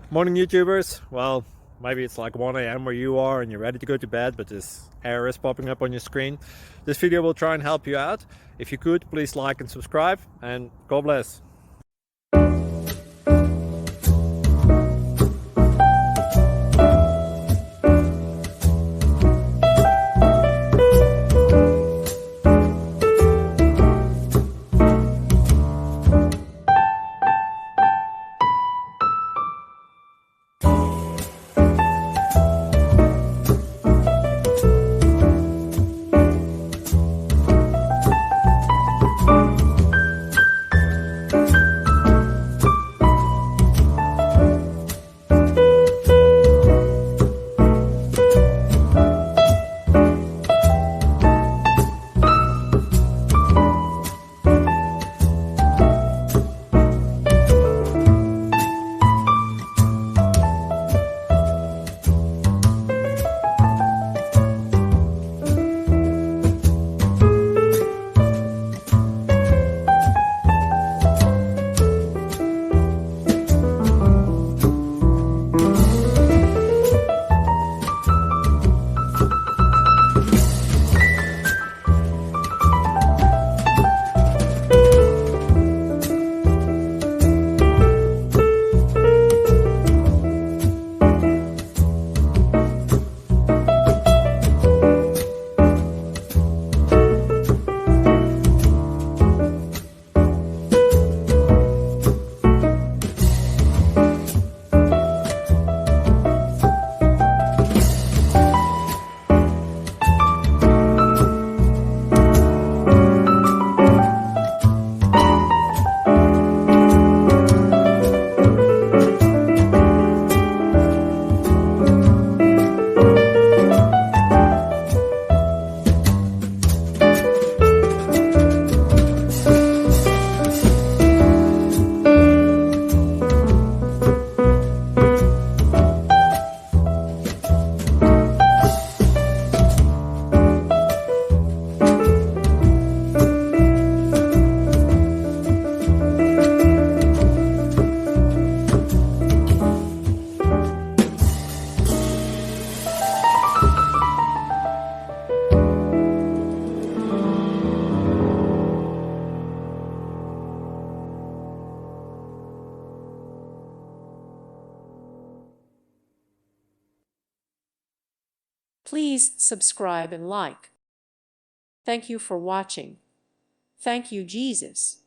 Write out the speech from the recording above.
Morning, YouTubers. Well, maybe it's like 1 a.m. where you are and you're ready to go to bed, but this error is popping up on your screen. This video will try and help you out. If you could, please like and subscribe, and God bless. Please subscribe and like. Thank you for watching. Thank you, Jesus.